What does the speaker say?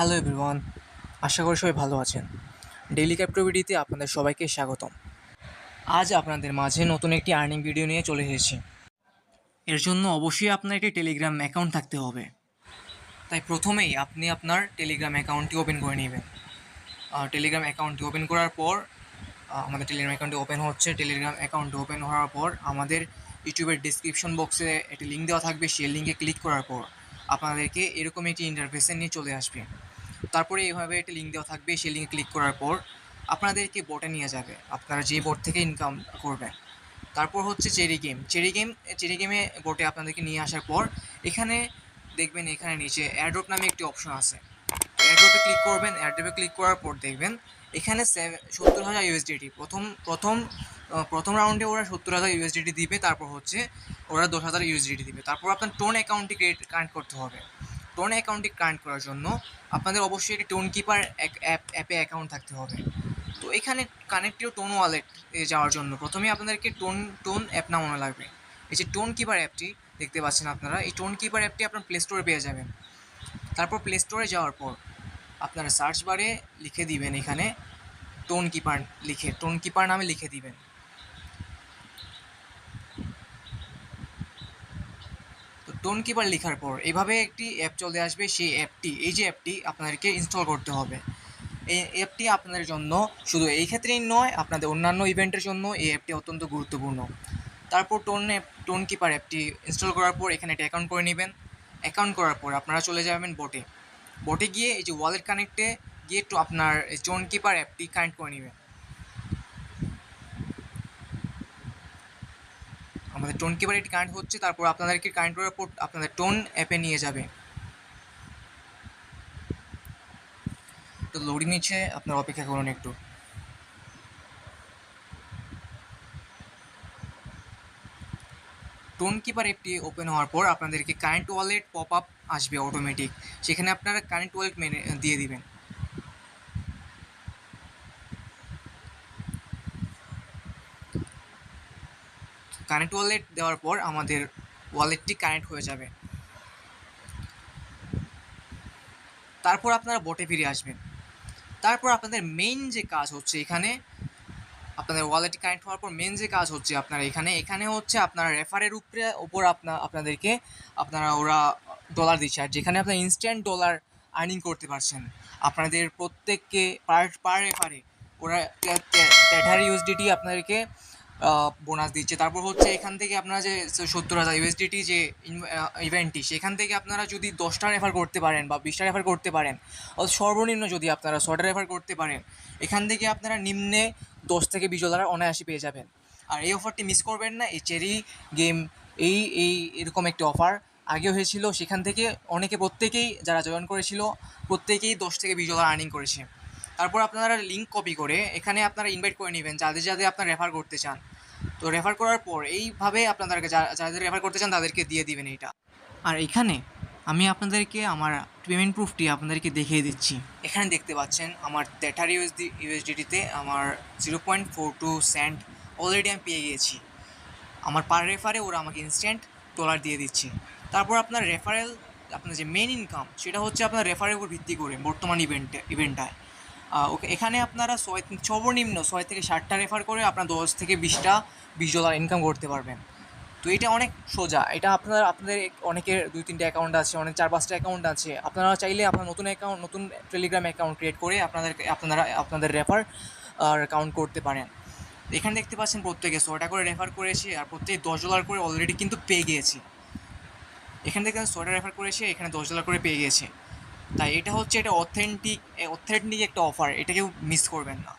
Hello everyone, আশা করি সবাই ভালো আছেন। ডেইলি ক্যাপ্টোভিডিতে আপনাদের সবাইকে স্বাগতম। আজ আপনাদের মাঝে নতুন একটি আর্নিং ভিডিও নিয়ে চলে এসেছি। এর জন্য অবশ্যই আপনার একটি টেলিগ্রাম অ্যাকাউন্ট থাকতে হবে। তাই প্রথমেই আপনি আপনার টেলিগ্রাম অ্যাকাউন্টটি ওপেন করে নেবেন। টেলিগ্রাম অ্যাকাউন্টটি ওপেন করার পর আমাদের টেলিগ্রাম অ্যাকাউন্টটি ওপেন হচ্ছে। টেলিগ্রাম অ্যাকাউন্ট ওপেন হওয়ার পর আমাদের ইউটিউবের ডিসক্রিপশন বক্সে একটি লিঙ্ক দেওয়া থাকবে। সেই লিঙ্কে ক্লিক করার পর আপনাদেরকে এরকম একটি ইন্টারফেসে নিয়ে চলে আসবে। তারপরে এইভাবে একটা লিঙ্ক দেওয়া থাকবে, সেই লিঙ্কে ক্লিক করার পর আপনাদেরকে বোটে নিয়ে যাবে, আপনারা যে বোট থেকে ইনকাম করবেন। তারপর হচ্ছে চেরি গেমে বোটে আপনাদেরকে নিয়ে আসার পর এখানে দেখবেন এখানে নিচে এয়ারড্রপ নামে একটি অপশন আছে। এয়ারড্রপে ক্লিক করবেন। এয়ারড্রপে ক্লিক করার পর দেখবেন এখানে 70,000 ইউএসডিটি প্রথম রাউন্ডে ওরা 70,000 ইউএসডিটি দিবে। তারপর হচ্ছে ওরা 10,000 ইউএসডিটি দিবে। তারপর আপনার টোন অ্যাকাউন্টটি কানেক্ট করতে হবে। টোন অ্যাকাউন্টটি কানেক্ট করার জন্য আপনাদের অবশ্যই একটি টোন কিপার অ্যাপে অ্যাকাউন্ট থাকতে হবে। তো এখানে কানেক্টেড টোন ওয়ালেট যাওয়ার জন্য প্রথমে আপনাদেরকে টোন অ্যাপ নামানো লাগবে। এই যে টোন কিপার অ্যাপটি দেখতে পাচ্ছেন আপনারা, এই টোন কিপার অ্যাপটি আপনার প্লে স্টোরে পেয়ে যাবেন। তারপর প্লে স্টোরে যাওয়ার পর আপনারা সার্চ বারে লিখে দিবেন এখানে টোন কিপার নামে লিখে দিবেন। তো টোন কিপার লেখার পর এইভাবে একটি অ্যাপ চলে আসবে। সেই অ্যাপটি আপনাদেরকে ইনস্টল করতে হবে। এই অ্যাপটি আপনাদের জন্য শুধু এই ক্ষেত্রেই নয়, আপনাদের অন্যান্য ইভেন্টের জন্য এই অ্যাপটি অত্যন্ত গুরুত্বপূর্ণ। তারপর টোন কিপার অ্যাপটি ইনস্টল করার পর এখানে একটা অ্যাকাউন্ট করে নেবেন। অ্যাকাউন্ট করার পর আপনারা চলে যাবেন বোটে গিয়ে এই যে ওয়ালেট কানেক্টে গিয়ে আপনার টোন কিপার অ্যাপটি কানেক্ট করে নেবেন। আমাদের টোন কিপার এটি কানেক্ট হচ্ছে। তারপর আপনাদেরকে কানেক্ট করার পর আপনাদের টোন অ্যাপে নিয়ে যাবে। তো লোডিং নিচ্ছে, আপনার অপেক্ষা করুন একটু। টোন কিপার অ্যাপটি ওপেন হওয়ার পর আপনাদেরকে কারেন্ট ওয়ালেট পপ আপ আসবে অটোমেটিক। সেখানে আপনারা কারেন্ট ওয়ালেট দিয়ে দিবেন। কারেন্ট ওয়ালেট দেওয়ার পর আমাদের ওয়ালেটটি কানেক্ট হয়ে যাবে। তারপর আপনারা বোটে ফিরে আসবেন। তারপর আপনাদের মেইন যে কাজ হচ্ছে এখানে, আপনাদের ওয়ালেট কানেক্ট হওয়ার পর মেন যে কাজ হচ্ছে আপনারা এখানে হচ্ছে আপনারা রেফারের উপর আপনাদেরকে ওরা ডলার দিচ্ছে। আর যেখানে আপনার ইনস্ট্যান্ট ডলার আর্নিং করতে পারছেন আপনাদের প্রত্যেককে পার রেফারে ওরা 13 ইউএসডিটি আপনাদেরকে বোনাস দিচ্ছে। তারপর হচ্ছে এখান থেকে আপনারা যে 70,000 ইউএসডিটি যে ইভেন্টটি, সেখান থেকে আপনারা যদি 10টা রেফার করতে পারেন বা 20টা রেফার করতে পারেন, সর্বনিম্ন যদি আপনারা 6টা রেফার করতে পারেন, এখান থেকে আপনারা নিম্নে 10 থেকে 20 ডলার অনায়াসে পেয়ে যাবেন। আর এই অফারটি মিস করবেন না। এই চেরি গেম এরকম একটি অফার আগেও হয়েছিল, সেখান থেকে প্রত্যেকেই যারা জয়েন করেছিল প্রত্যেকেই 10 থেকে 20 ডলার আর্নিং করেছে। তারপর আপনারা লিঙ্ক কপি করে এখানে আপনারা ইনভাইট করে নেবেন যাদের আপনারা রেফার করতে চান। তো রেফার করার পর এইভাবে আপনাদেরকে যাদের রেফার করতে চান তাদেরকে দিয়ে দিবেন এইটা। আর এখানে আমি আপনাদেরকে আমার পেমেন্ট প্রুফটি আপনাদেরকে দেখিয়ে দিচ্ছি। এখানে দেখতে পাচ্ছেন আমার 13 ইউএসডিটিতে আমার 0.42 সেন্ট অলরেডি আমি পেয়ে গিয়েছি। আমার পার রেফারে ওরা আমাকে ইনস্ট্যান্ট ডলার দিয়ে দিচ্ছে। তারপর আপনার আপনার যে মেন ইনকাম সেটা হচ্ছে আপনার রেফারের উপর ভিত্তি করে বর্তমান ইভেন্টটায় ওকে এখানে আপনারা সর্বনিম্ন 6 থেকে 7টা রেফার করে আপনার 10 থেকে 20 ডলার ইনকাম করতে পারবেন। তো এটা অনেক সোজা। এটা আপনাদের অনেকের 2-3টে অ্যাকাউন্ট আছে, অনেক 4-5টা অ্যাকাউন্ট আছে। আপনারা চাইলে আপনার নতুন টেলিগ্রাম অ্যাকাউন্ট ক্রিয়েট করে আপনাদের রেফার অ্যাকাউন্ট করতে পারেন। এখানে দেখতে পাচ্ছেন প্রত্যেকে 6টা করে রেফার করেছে আর প্রত্যেকে $10 করে অলরেডি কিন্তু পেয়ে গিয়েছি। এখান থেকে 6টা রেফার করেছে, এখানে $10 করে পেয়ে গিয়েছে। তাই এটা অথেন্টিক একটা অফার, এটা কেউ মিস করবেন না।